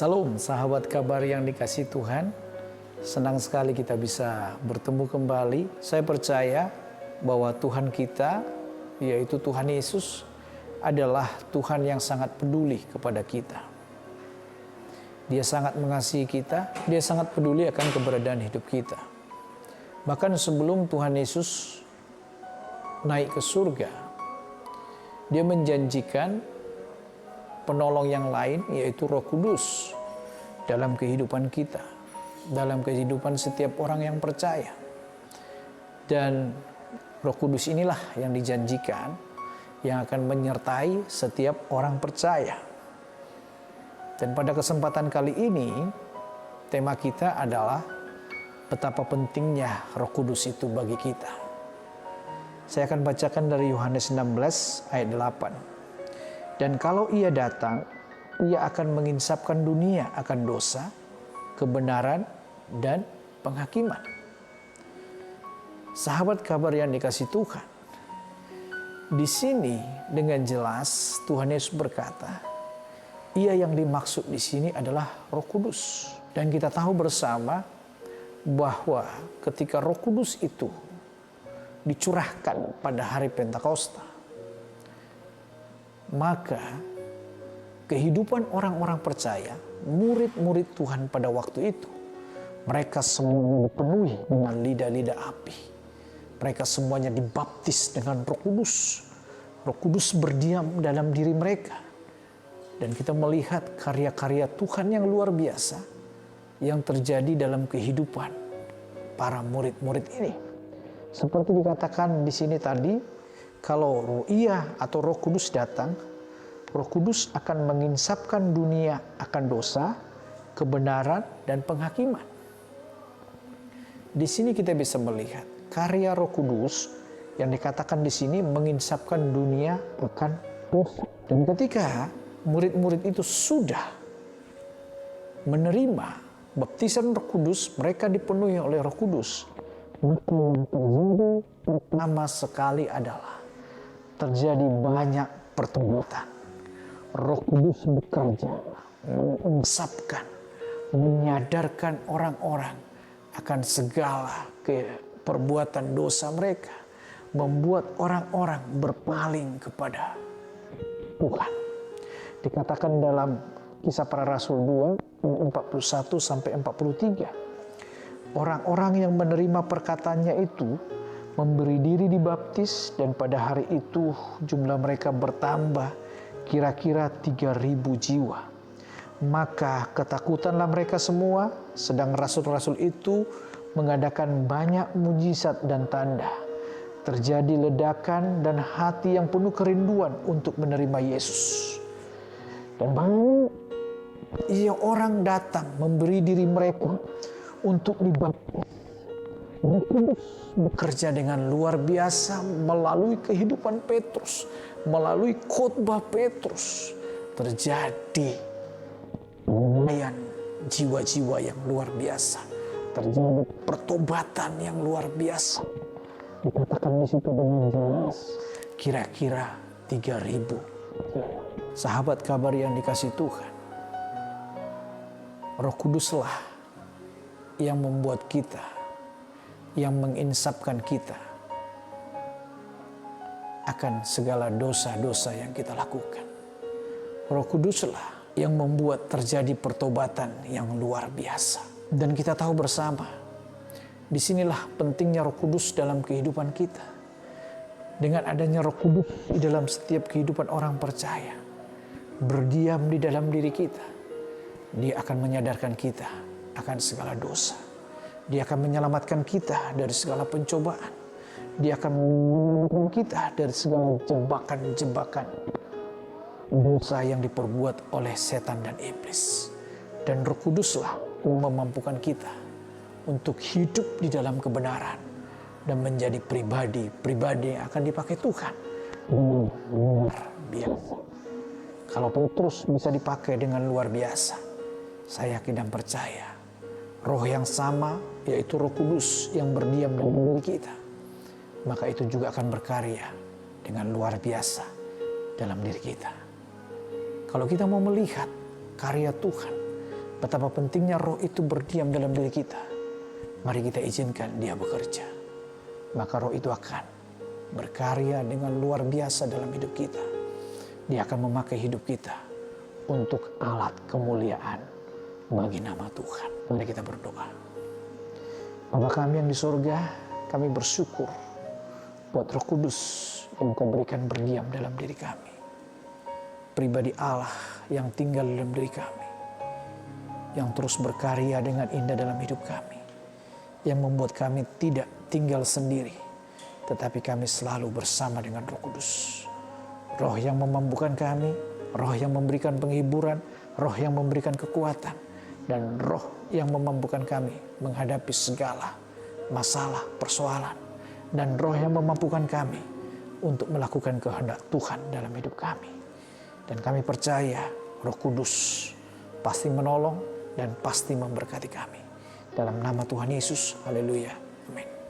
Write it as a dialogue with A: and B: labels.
A: Salam sahabat kabar yang dikasihi Tuhan. Senang sekali kita bisa bertemu kembali. Saya percaya bahwa Tuhan kita, yaitu Tuhan Yesus, adalah Tuhan yang sangat peduli kepada kita. Dia sangat mengasihi kita, dia sangat peduli akan keberadaan hidup kita. Bahkan sebelum Tuhan Yesus naik ke surga, dia menjanjikan penolong yang lain, yaitu Roh Kudus dalam kehidupan kita, dalam kehidupan setiap orang yang percaya. Dan Roh Kudus inilah yang dijanjikan yang akan menyertai setiap orang percaya. Dan pada kesempatan kali ini, tema kita adalah betapa pentingnya Roh Kudus itu bagi kita. Saya akan bacakan dari Yohanes 16 ayat 8. Dan kalau ia datang, ia akan menginsapkan dunia akan dosa, kebenaran, dan penghakiman. Sahabat kabar yang dikasihi Tuhan, di sini dengan jelas Tuhan Yesus berkata, ia yang dimaksud di sini adalah Roh Kudus. Dan kita tahu bersama bahwa ketika Roh Kudus itu dicurahkan pada hari Pentakosta, maka kehidupan orang-orang percaya, murid-murid Tuhan pada waktu itu, mereka semuanya dipenuhi dengan lidah-lidah api. Mereka semuanya dibaptis dengan Roh Kudus. Roh Kudus berdiam dalam diri mereka. Dan kita melihat karya-karya Tuhan yang luar biasa yang terjadi dalam kehidupan para murid-murid ini. Seperti dikatakan di sini tadi, kalau ia atau Roh Kudus datang, Roh Kudus akan menginsapkan dunia akan dosa, kebenaran, dan penghakiman. Di sini kita bisa melihat karya Roh Kudus yang dikatakan di sini menginsapkan dunia akan dosa. Dan ketika murid-murid itu sudah menerima baptisan Roh Kudus, mereka dipenuhi oleh Roh Kudus. Maka yang terjadi pertama sekali adalah terjadi banyak pertobatan. Roh Kudus bekerja, menginsapkan, menyadarkan orang-orang akan segala perbuatan dosa mereka, membuat orang-orang berpaling kepada Tuhan. Dikatakan dalam Kisah Para Rasul 2, 41 sampai 43. Orang-orang yang menerima perkataannya itu memberi diri dibaptis, dan pada hari itu jumlah mereka bertambah kira-kira 3.000 jiwa. Maka ketakutanlah mereka semua, sedang rasul-rasul itu mengadakan banyak mujizat dan tanda. Terjadi ledakan dan hati yang penuh kerinduan untuk menerima Yesus. Dan banyak orang datang memberi diri mereka untuk dibaptis. Roh Kudus bekerja dengan luar biasa melalui kehidupan Petrus, melalui khotbah Petrus. Terjadi pemulayan jiwa-jiwa yang luar biasa, terjadi pertobatan yang luar biasa. Dikatakan di situ dengan jelas, kira-kira 3.000. Sahabat kabar yang dikasihi Tuhan, Roh Kuduslah yang membuat kita, yang menginsapkan kita akan segala dosa-dosa yang kita lakukan. Roh Kuduslah yang membuat terjadi pertobatan yang luar biasa. Dan kita tahu bersama, disinilah pentingnya Roh Kudus dalam kehidupan kita. Dengan adanya Roh Kudus di dalam setiap kehidupan orang percaya, berdiam di dalam diri kita, dia akan menyadarkan kita akan segala dosa. Dia akan menyelamatkan kita dari segala pencobaan. Dia akan menyelamatkan kita dari segala jebakan-jebakan dosa yang diperbuat oleh setan dan iblis. Dan Roh Kuduslah yang memampukan kita untuk hidup di dalam kebenaran dan menjadi pribadi yang akan dipakai Tuhan. Luar biasa. Kalau Petrus bisa dipakai dengan luar biasa, saya yakin dan percaya Roh yang sama, yaitu Roh Kudus yang berdiam dalam diri kita, maka itu juga akan berkarya dengan luar biasa dalam diri kita. Kalau kita mau melihat karya Tuhan Betapa pentingnya roh itu berdiam dalam diri kita. Mari kita izinkan dia bekerja. Maka roh itu akan berkarya dengan luar biasa dalam hidup kita. Dia akan memakai hidup kita untuk alat kemuliaan bagi nama Tuhan. Mari kita berdoa. Bapa kami yang di surga, kami bersyukur buat Roh Kudus yang Kau berikan berdiam dalam diri kami. Pribadi Allah yang tinggal dalam diri kami, yang terus berkarya dengan indah dalam hidup kami, yang membuat kami tidak tinggal sendiri, tetapi kami selalu bersama dengan Roh Kudus. Roh yang memampukan kami, roh yang memberikan penghiburan, roh yang memberikan kekuatan, dan roh yang memampukan kami menghadapi segala masalah, persoalan, dan roh yang memampukan kami untuk melakukan kehendak Tuhan dalam hidup kami. Dan kami percaya Roh Kudus pasti menolong dan pasti memberkati kami. Dalam nama Tuhan Yesus, haleluya, amin.